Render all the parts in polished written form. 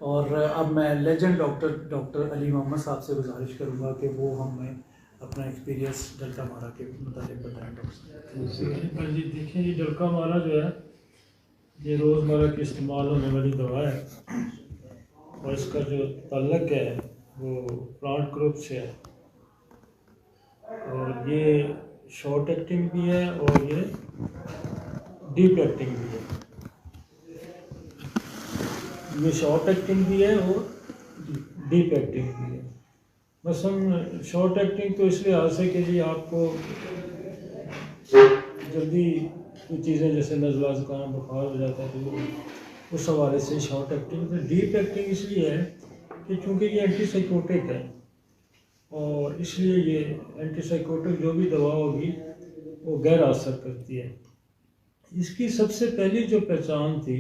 और अब मैं लेजेंड डॉक्टर अली मोहम्मद साहब से गुजारिश करूँगा कि वो हमें अपना एक्सपीरियंस डल्का मारा के मुताबिक बताएं। डॉक्टर जी देखिए, ये डल्का मारा जो है ये रोज़मर्रा के इस्तेमाल होने वाली दवा है और इसका जो ताल्लुक है वो प्लांट ग्रुप से है और ये शॉर्ट एक्टिंग भी है और ये डीप एक्टिंग भी है। ये शॉर्ट एक्टिंग भी है और डीप एक्टिंग भी है। मसलन शॉर्ट एक्टिंग तो इसलिए आ सके जी आपको जल्दी कोई चीज़ें जैसे नज़ला ज़ुकाम बुखार हो जाता है तो उस हवाले से शॉर्ट एक्टिंग। तो डीप एक्टिंग इसलिए है कि चूँकि ये एंटीसाइकोटिक है और इसलिए ये एंटीसाइकोटिक जो भी दवा होगी वो गैर असर करती है। इसकी सबसे पहली जो पहचान थी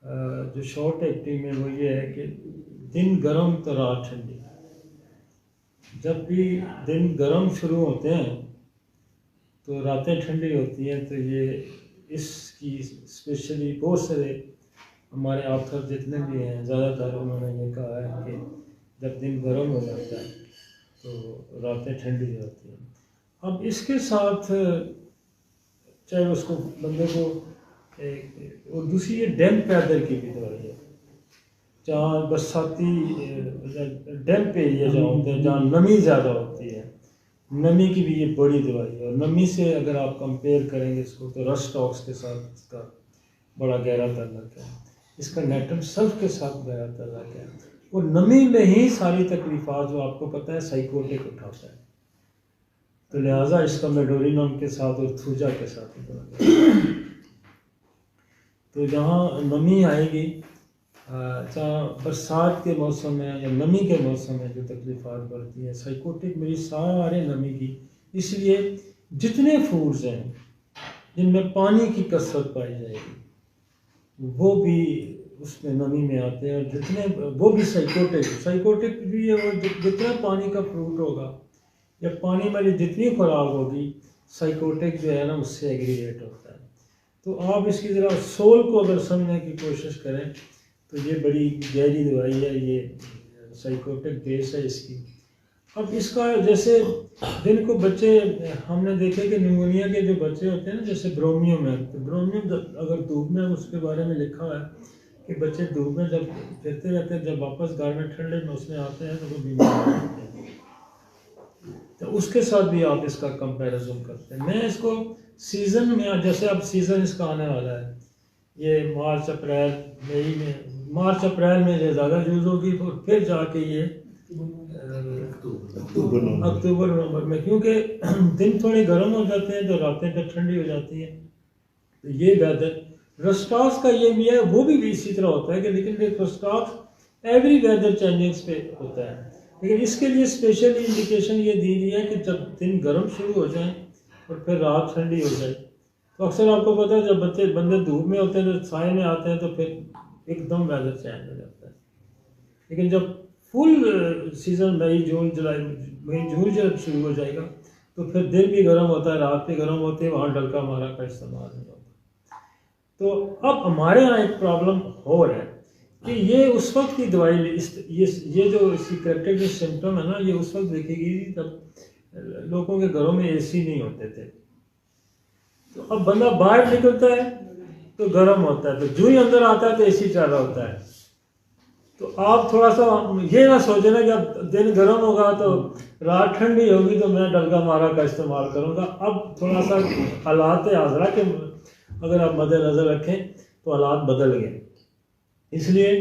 जो शॉर्ट एक्टिंग में वो ये है कि दिन गर्म तो रात ठंडी। जब भी दिन गर्म शुरू होते हैं तो रातें ठंडी होती हैं। तो ये इसकी स्पेशली बहुत सारे हमारे ऑथर जितने भी हैं ज़्यादातर उन्होंने ये कहा है कि जब दिन गर्म हो जाता है तो रातें ठंडी हो जाती हैं। अब इसके साथ चाहे उसको बंदे को और दूसरी ये डैम्प वेदर की भी दवाई है। जहाँ बरसाती डैम्प एरिया जहाँ होते हैं जहाँ नमी ज़्यादा होती है, नमी की भी ये बड़ी दवाई है। और नमी से अगर आप कंपेयर करेंगे इसको तो रस्टॉक्स के साथ इसका बड़ा गहरा ताल्लुक है, इसका नेट्रम सल्फ के साथ गहरा ताल्लुक है। और नमी में ही सारी तकलीफ़ात जो आपको पता है साइकोटिक उठाता है। तो लिहाजा इसका मेडोरिनम के साथ और थूजा के साथ तो जहाँ नमी आएगी चाहे बरसात के मौसम में या नमी के मौसम में जो तकलीफ़ात बढ़ती है साइकोटिक मेरी सारे नमी की। इसलिए जितने फूड्स हैं जिनमें पानी की कसरत पाई जाएगी वो भी उसमें नमी में आते हैं और जितने वो भी साइकोटिक भी है। और जितना पानी का फ्रूट होगा या पानी वाली जितनी खुराक होगी साइकोटिक जो है ना उससे एग्रीगेट होता है। तो आप इसकी ज़रा सोल को अगर समझने की कोशिश करें तो ये बड़ी गहरी दवाई है, ये साइकोटिक बेस है इसकी। अब इसका जैसे दिन को बच्चे हमने देखे कि निमोनिया के जो बच्चे होते हैं ना जैसे ब्रोमियम है, तो ब्रोमियम अगर धूप में उसके बारे में लिखा है कि बच्चे धूप में जब फिरते रहते हैं जब वापस घर में ठंडे मौसम आते हैं तो वो बीमार होते हैं। तो उसके साथ भी आप इसका कंपैरिजन करते हैं। मैं इसको सीज़न में जैसे अब सीज़न इसका आने वाला है ये मार्च अप्रैल मई में, मार्च अप्रैल में ये ज़्यादा यूज़ होगी और फिर जाके ये अक्टूबर नवंबर में, क्योंकि दिन थोड़े गर्म हो जाते हैं तो रातें फिर ठंडी हो जाती हैं। तो ये वेदर रस्टॉक्स का ये भी है, वो भी इसी तरह होता है कि लेकिन रस्टॉक्स एवरी वेदर चेंजिंग्स पे होता है। लेकिन इसके लिए स्पेशल इंडिकेशन ये दी गई है कि जब दिन गर्म शुरू हो जाए और फिर रात ठंडी हो जाए। तो अक्सर आपको पता है जब बंदे धूप में होते हैं तो साए में आते हैं तो फिर एकदम वेदर चेंज हो जाता है। लेकिन जब फुल सीज़न मई जून जब शुरू हो जाएगा तो फिर दिन भी गर्म होता है रात भी गर्म होती है, वहाँ डल्का मारा का इस्तेमाल नहीं होता। तो अब हमारे यहाँ एक प्रॉब्लम हो रहा है कि ये उस वक्त की दवाई ये जो इसकी करेक्टेड सिम्टम है ना ये उस वक्त देखेगी जब लोगों के घरों में एसी नहीं होते थे। तो अब बंदा बाहर निकलता है तो गर्म होता है, तो जो ही अंदर आता है तो एसी चल रहा होता है। तो आप थोड़ा सा ये ना सोचे ना कि अब दिन गर्म होगा तो रात ठंडी होगी तो मैं डल्का मारा का इस्तेमाल करूँगा। अब थोड़ा सा हालात हाज़रा के अगर आप मद्देनज़र रखें तो हालात बदल गए। इसलिए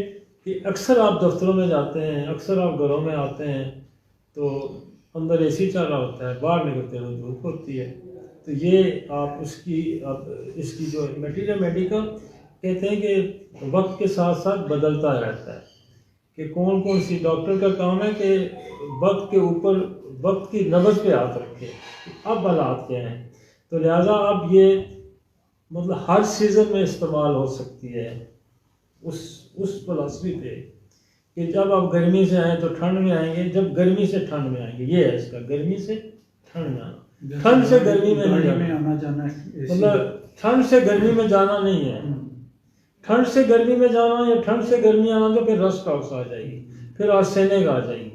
कि अक्सर आप दफ्तरों में जाते हैं, अक्सर आप घरों में आते हैं तो अंदर एसी चल रहा होता है, बाहर निकलते हैं तो धूप होती है। तो ये आप इसकी जो मटीरियल मेडिकल कहते हैं कि वक्त के साथ साथ बदलता रहता है कि कौन कौन सी डॉक्टर का काम है कि वक्त के ऊपर वक्त की नब्ज़ पे हाथ रखे अब हालात क्या हैं। तो लिहाजा अब ये मतलब हर सीज़न में इस्तेमाल हो सकती है उस फिलॉसफी पे कि जब आप गर्मी से आए तो ठंड में आएंगे, जब गर्मी से ठंड में आएंगे। ये है इसका गर्मी से ठंड में आना, ठंड से गर्मी में नहीं आना जाना, मतलब ठंड से गर्मी में जाना नहीं है। ठंड से गर्मी में जाना या ठंड से गर्मी आना तो फिर रस्ट टॉक्स आ जाएगी, फिर आर्सेनिक आ जाएगी।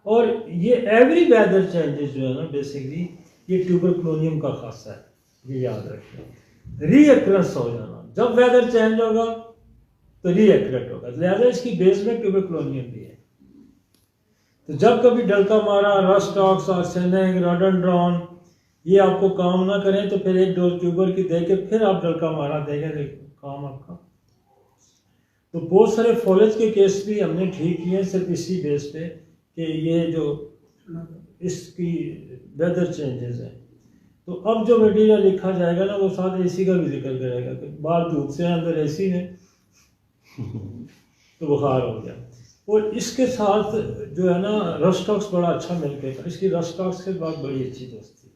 और ये एवरी वेदर चेंजेस जो है ना बेसिकली ये ट्यूबरक्लोनियम का खासा है, ये याद रखें। रीअक्ररेंस हो जाना, जब वेदर चेंज होगा तो रीअक्ररेट होगा, लिहाजा इसकी बेस में ट्यूबरक्लोनियम भी है। तो जब कभी डलका मारा, रस्ट टॉक्स, आर्सेनिक, रोडोडेंड्रॉन ये आपको काम ना करें तो फिर एक डोज ट्यूबर की दे के फिर आप डलका मारा देंगे, काम आपका। तो बहुत सारे फॉलेज के केस भी हमने ठीक किए सिर्फ इसी बेस पे कि ये जो इसकी वेदर चेंजेस है। तो अब जो मटेरियल लिखा जाएगा ना वो साथ एसी का भी जिक्र करेगा कि बाहर धूप से अंदर एसी में तो बुखार हो गया। और इसके साथ जो है ना रस्ट टॉक्स बड़ा अच्छा मिल गया, इसकी रस्ट टॉक्स के बाद बड़ी अच्छी दोस्ती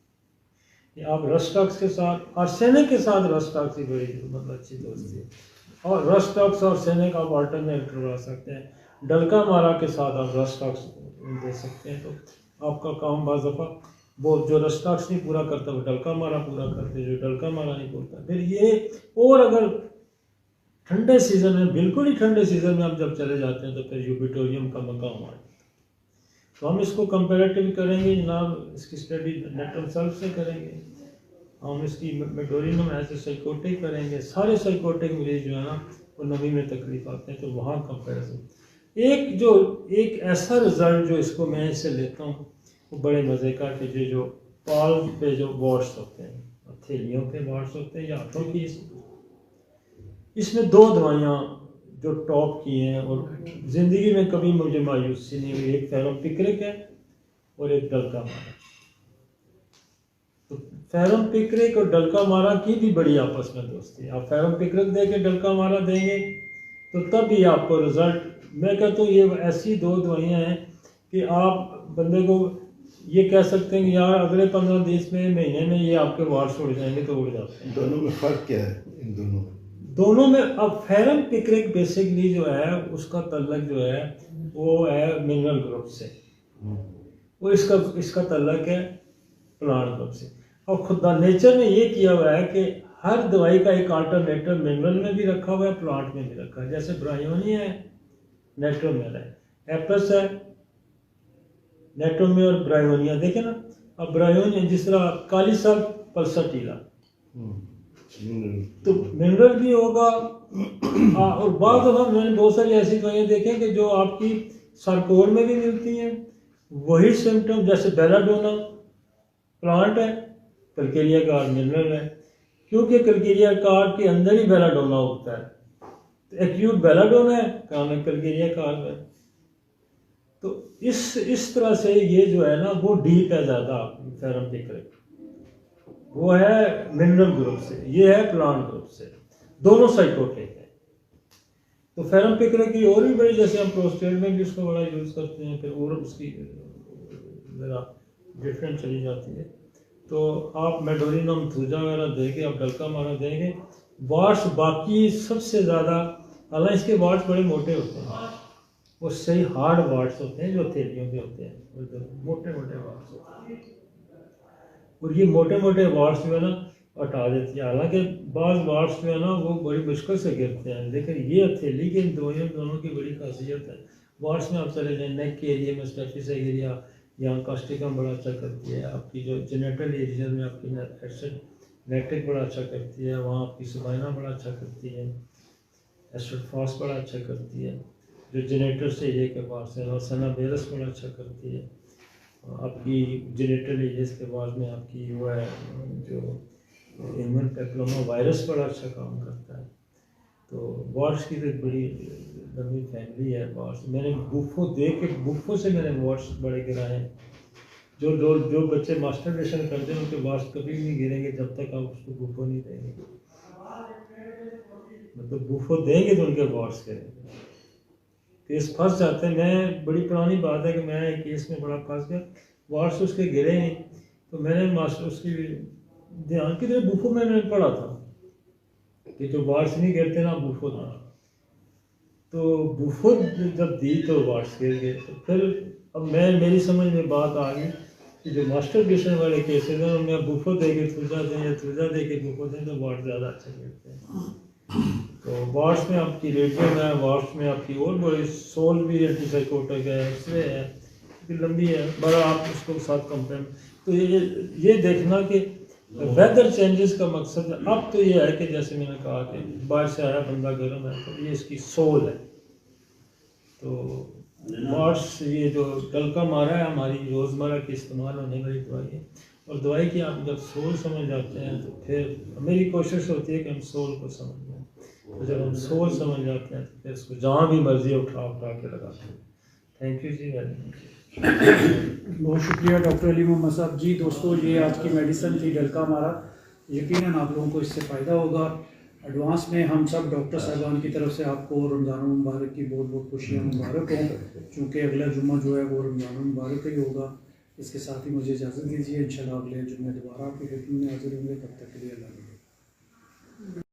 कि आप रस्ट टॉक्स के साथ आर्सेनिक के साथ रस्ट टॉक्स की बड़ी मतलब अच्छी दोस्ती है। और रस्ट टॉक्स और आर्सेनिक आप अल्टरनेट करवा सकते हैं। डलका मारा के साथ आप रस्ट टॉक्स दे सकते हैं तो आपका काम बाज़ दफ़ा वो जो रस्ट टॉक्स नहीं पूरा करता वो डलका मारा पूरा करते, जो डलका मारा नहीं करता फिर ये। और अगर ठंडे सीजन में, बिल्कुल ही ठंडे सीजन में आप जब चले जाते हैं तो फिर यूबिटोरियम का मकाम आ जाता है। तो हम इसको कंपेरेटिव करेंगे जनाब, इसकी स्टडी नेटवर्क सेल्फ से करेंगे, हम इसकी मेडोरिनम एज ए साइकोटिक करेंगे। सारे साइकोटिक मरीज जो है ना वो नमी में तकलीफ आते हैं तो वहाँ कंपेरिजन। एक ऐसा रिजल्ट जो इसको मैं इससे लेता हूँ वो बड़े मज़े का कि जो पाल पे जो वार्ड्स होते हैं, हथेलियों पे वार्ड्स होते हैं या हाथों की, इसमें 2 दवाइयाँ जो टॉप की हैं और ज़िंदगी में कभी मुझे मायूसी नहीं हुई। एक फेरोपिक्रिक है और एक डलका मारा। तो फेरोपिक्रिक और डलका मारा की भी बड़ी आपस में दोस्ती है। आप फेरोपिक्रिक दे के डलका मारा देंगे तो तब भी आपको रिजल्ट, मैं कहता हूँ ये ऐसी 2 दवाइयाँ हैं कि आप बंदे को ये कह सकते हैं कि यार अगले 15-20 महीने में ये आपके वार्ड्स उड़ जाएंगे तो उड़ जाते हैं। दोनों में फ़र्क क्या है इन दोनों में? अब फेरोपिक्रिक बेसिकली जो है उसका तल्लक जो है वो है मिनरल ग्रुप से और इसका तल्लक है प्लांट ग्रुप से। और खुदा नेचर ने ये किया हुआ है कि हर दवाई का एक अल्टरनेटिव मिनरल में भी रखा हुआ है, प्लांट में भी रखा है। जैसे ब्रायोनिया है नेट्रोमेल है, एपस है नेट्रोमेल और ब्रायोनिया, देखे ना। अब ब्रायोनिया जिस तरह काली साल पल्सटीला तो मिनरल भी होगा। और बाद मैंने बहुत सारी ऐसी दवाइयाँ देखी कि जो आपकी सार्कोल में भी मिलती हैं, वही सिम्टम जैसे बेलाडोना प्लांट है, कल्केरिया कार्ड मिनरल है, क्योंकि कल्केरिया कार्ड के अंदर ही बेलाडोना होता है। तो एक्यूट बेलाडोना है, काम है कल्केरिया कार्ड है। तो इस तरह से ये जो है ना वो डीप है ज़्यादा फेरोपिक्रिक, वो है मिनरल ग्रुप से, ये है प्लांट ग्रुप से, दोनों साइकोटिक है। तो फेरोपिक्रिक की और भी बड़ी, जैसे हम प्रोस्टेट में भी उसको बड़ा यूज़ करते हैं, फिर और उसकी ज़रा डिफरेंट चली जाती है। तो आप मेडोरिनम थूजा वगैरह देंगे, आप डलका मारा देंगे। वार्ड्स बाकी सबसे ज़्यादा, हालांकि इसके वार्ड्स बड़े मोटे होते हैं, वो सही हार्ड वार्ड्स होते हैं जो हथेलियों के होते हैं, मोटे मोटे वार्ड्स होते हैं। और ये मोटे मोटे वार्ड्स जो है ना हटा देती है। हालांकि बाज़ वार्ड्स जो है ना वो बड़ी मुश्किल से गिरते हैं, लेकिन ये हथेली के इन दोनों की बड़ी खासियत है। वार्ड्स में आप चले जाएँ, नेक के एरिया में स्टेफिस एरिया, यहाँ कास्टिकम बड़ा अच्छा करती है, आपकी जो जेनेटल एरिया में आपकी नेट्रिक बड़ा अच्छा करती है, वहाँ आपकी सुबाइना बड़ा अच्छा करती है, एस्ट्रोफॉस बड़ा अच्छा करती है, जो जेनेटल से एरिया के पास है, और सनाबेरस बड़ा अच्छा करती है। आपकी जेनेटल एरियाज के बाद में आपकी वो है जो ह्यूमन पेप्लोमा वायरस बड़ा अच्छा काम करता है। तो वार्ड्स की तो बड़ी लंबी फैमिली है वार्ड्स। मैंने बुफो से मैंने वार्ड्स बड़े गिराए हैं। जो बच्चे मास्टरबेशन करते हैं उनके वार्ड्स कभी नहीं गिरेंगे जब तक आप उसको बुफो नहीं देंगे। मतलब बुफो देंगे तो उनके वार्ड्स गिरेंगे। केस फंस जाते हैं। मैं बड़ी पुरानी बात है कि मैं एक केस में बड़ा फंस गया, वार्ड्स उसके गिरे नहीं, तो मैंने मास्टर उसकी ध्यान की तरह बुफो में मैंने पढ़ा था कि जो वार्ड्स नहीं गिरते ना बुफो था। तो बुफो जब दी तो वार्ड्स गिर गए। तो फिर अब मेरी समझ में बात आ गई कि जो मास्टरबेशन वाले केसेस हैं उनमें बुफो दे के थूजा दें या थूजा दे के बुफो दें तो वार्ड ज़्यादा अच्छे गिरते हैं। तो वार्ड्स में आपकी रेडियम है, वार्ड्स में आपकी और बड़ी सोल भी एंटीसाइकोटिक है, एक्सरे है, लंबी है, बड़ा आप उसको साथ कंपेयर। तो ये देखना कि वेदर चेंजेस का मकसद अब तो ये है कि जैसे मैंने कहा कि बाहर से आया बंदा गर्म है तो ये इसकी सोल है। तो वार्ड्स ये जो डलका मारा है हमारी रोज़मर्रा की इस्तेमाल होने वाली दवाई है, और दवाई की आप जब सोल समझ जाते हैं तो फिर मेरी कोशिश होती है कि हम सोल को समझ लें। तो जब हम सोल समझ जाते हैं तो फिर इसको जहाँ भी मर्जी उठा के लगाते हैं। थैंक यू जी, वेरी मच। बहुत शुक्रिया डॉक्टर अली मोहम्मद साहब जी। दोस्तों, ये आज की मेडिसिन थी डलका मारा। यकीनन आप लोगों को इससे फ़ायदा होगा। एडवांस में हम सब डॉक्टर साहबान की तरफ से आपको रमज़ान मुबारक की बहुत बहुत खुशियाँ मुबारक हों, चूँकि अगला जुम्मा जो है वो रमज़ान मुबारक ही होगा। इसके साथ ही मुझे इजाज़त दीजिए। इंशाल्लाह अगले जुम्मे दोबारा आपकी खिदमत में हाजिर होंगे। तब तक के लिए अल्लाह।